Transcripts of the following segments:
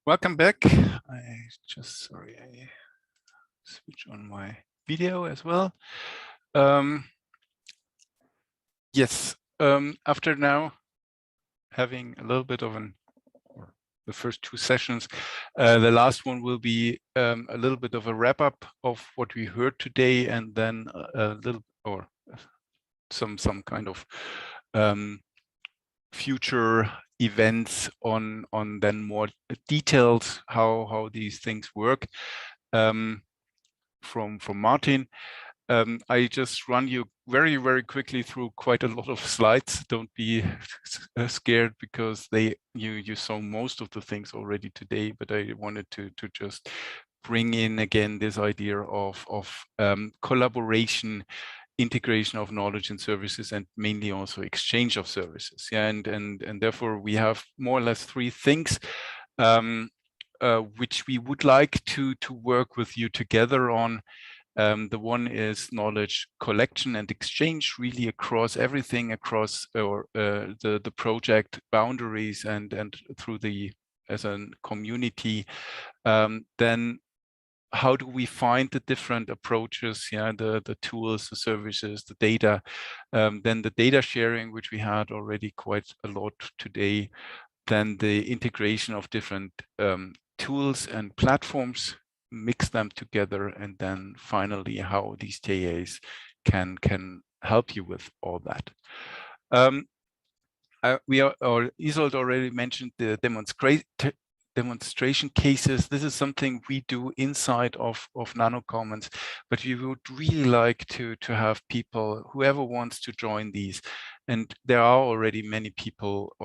Welcome back. I switch on my video as well. Yes, after now having a little bit of the first two sessions, the last one will be a little bit of a wrap up of what we heard today, and then a little or some kind of future events on then more details how these things work from Martin. I just run you very quickly through quite a lot of slides. Don't be scared because you saw most of the things already today, but I wanted to just bring in again this idea of collaboration, integration of knowledge and services, and mainly also exchange of services. Yeah, and therefore we have more or less three things which we would like to work with you together on. The one is knowledge collection and exchange, really across everything, across the project boundaries and through as a community. Then how do we find the different approaches, the tools, the services, the data, then the data sharing, which we had already quite a lot today, then the integration of different tools and platforms, mix them together, and then finally how these TAs can help you with all that. Isolde already mentioned the demonstration cases. This is something we do inside of NanoCommons, but we would really like to have people, whoever wants to join these, and there are already many people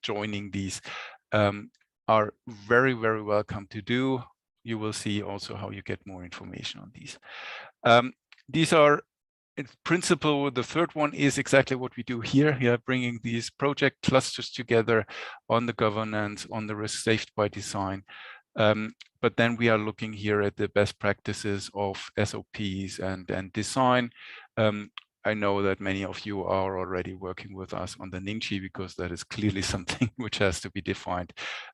joining these, are very welcome to do. You will see also how you get more information on these. These are, in principle, the third one is exactly what we do here, bringing these project clusters together on the governance, on the risk safe by design. But then we are looking here at the best practices of SOPs and design. I know that many of you are already working with us on the Ningxi, because that is clearly something which has to be defined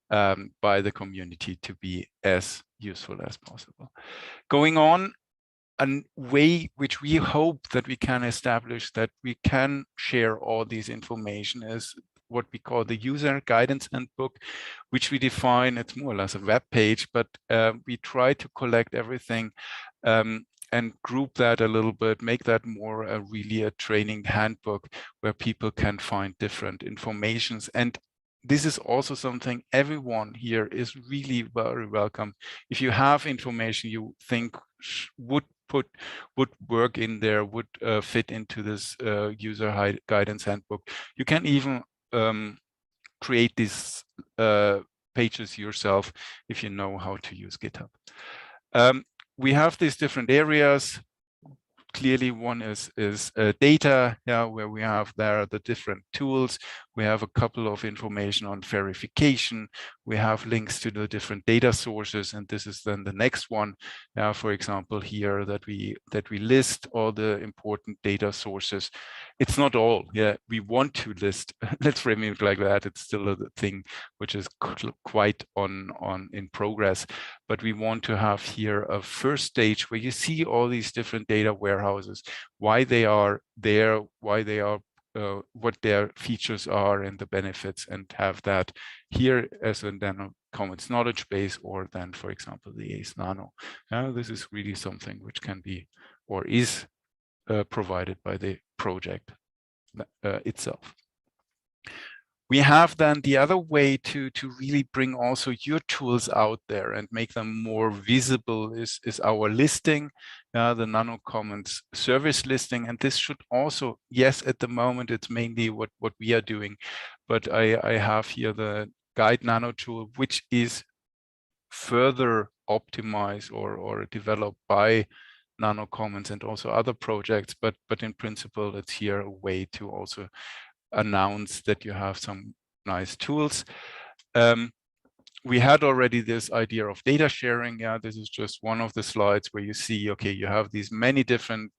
by the community to be as useful as possible. Going on, a way which we hope that we can establish that we can share all these information is what we call the user guidance handbook, which we define, it's more or less a web page, but we try to collect everything and group that a little bit, make that more really a training handbook where people can find different informations. And this is also something everyone here is really very welcome. If you have information you think would work in there, would fit into this user guidance handbook, you can even create these pages yourself if you know how to use GitHub. We have these different areas. Clearly, one is data, where we have there the different tools. We have a couple of information on verification. We have links to the different data sources, and this is then the next one. For example, here that we list all the important data sources. It's not all. We want to list. Let's frame it like that. It's still a thing which is quite in progress. But we want to have here a first stage where you see all these different data warehouses, why they are there, why they are, what their features are and the benefits, and have that here as a NanoCommons knowledge base, or then, for example, the ACE Nano. This is really something which can be or is provided by the project itself. We have then the other way to really bring also your tools out there and make them more visible is our listing, the NanoCommons service listing. And this should also, yes, at the moment, it's mainly what we are doing, but I have here the Guide Nano tool, which is further optimized or developed by NanoCommons and also other projects, but in principle, it's here a way to also announce that you have some nice tools. We had already this idea of data sharing. This is just one of the slides where you see, okay, you have these many different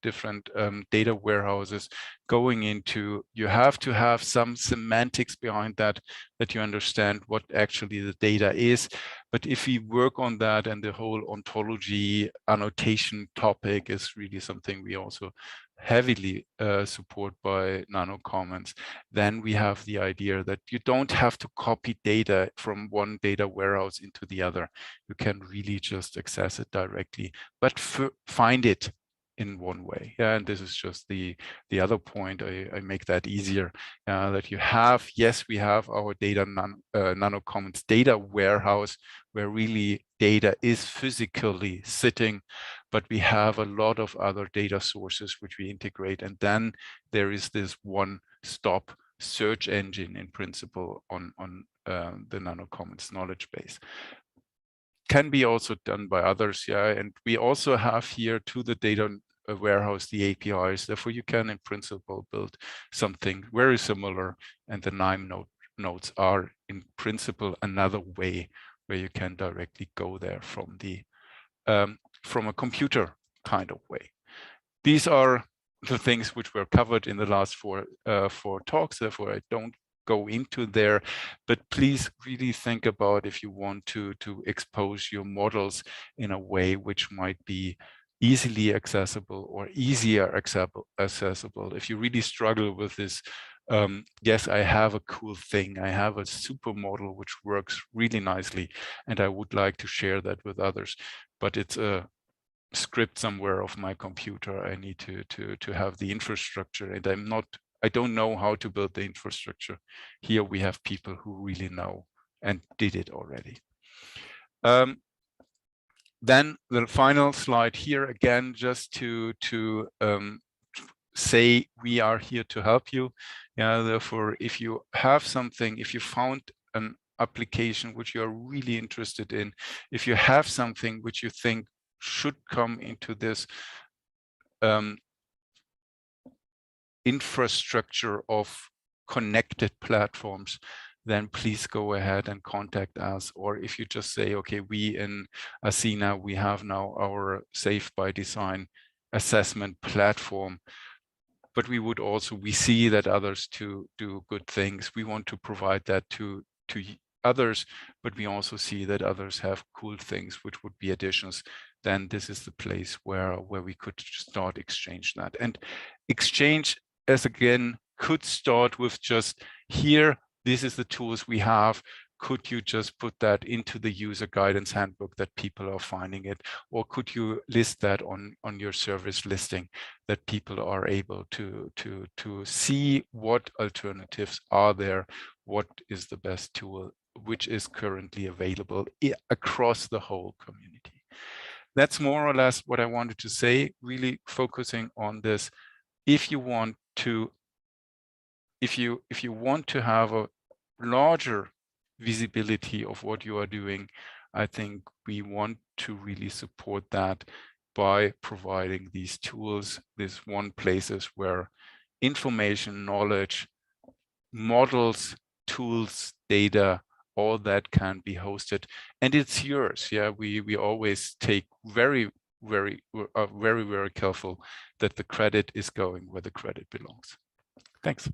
data warehouses going into, you have to have some semantics behind that that you understand what actually the data is. But if we work on that, and the whole ontology annotation topic is really something we also heavily support by NanoCommons, then we have the idea that you don't have to copy data from one data warehouse into the other. You can really just access it directly, but find it in one way. Yeah, and this is just the other point. I make that easier, that you have, yes, we have our data NanoCommons data warehouse where really data is physically sitting, but we have a lot of other data sources which we integrate, and then there is this one-stop search engine in principle on the NanoCommons knowledge base. Can be also done by others, yeah. And we also have here to the data warehouse the APIs. Therefore, you can in principle build something very similar, and the NIME nodes are in principle another way where you can directly go there from the from a computer kind of way. These are the things which were covered in the last four talks. Therefore, I don't go into there, but please really think about if you want to expose your models in a way which might be easily accessible or easier accessible. If you really struggle with this, yes, I have a cool thing, I have a super model which works really nicely, and I would like to share that with others, but it's a script somewhere of my computer. I need to have the infrastructure, and I don't know how to build the infrastructure. Here we have people who really know and did it already. Then the final slide here, again, just to say we are here to help you. Yeah, therefore, if you have something, if you found an application which you are really interested in, if you have something which you think should come into this infrastructure of connected platforms, then please go ahead and contact us. Or if you just say, okay, we in Asina, we have now our Safe by Design assessment platform, but we see that others do good things. We want to provide that to others, but we also see that others have cool things which would be additions. Then this is the place where we could start exchange that. And exchange, as again, could start with just here, this is the tools we have. Could you just put that into the user guidance handbook that people are finding it? Or could you list that on your service listing that people are able to see what alternatives are there, what is the best tool which is currently available across the whole community. That's more or less what I wanted to say, really focusing on this. If you want to have a larger visibility of what you are doing, I think we want to really support that by providing these tools, these one places where information, knowledge, models, tools, data, all that can be hosted, and it's yours. Yeah, we always take very careful that the credit is going where the credit belongs. Thanks.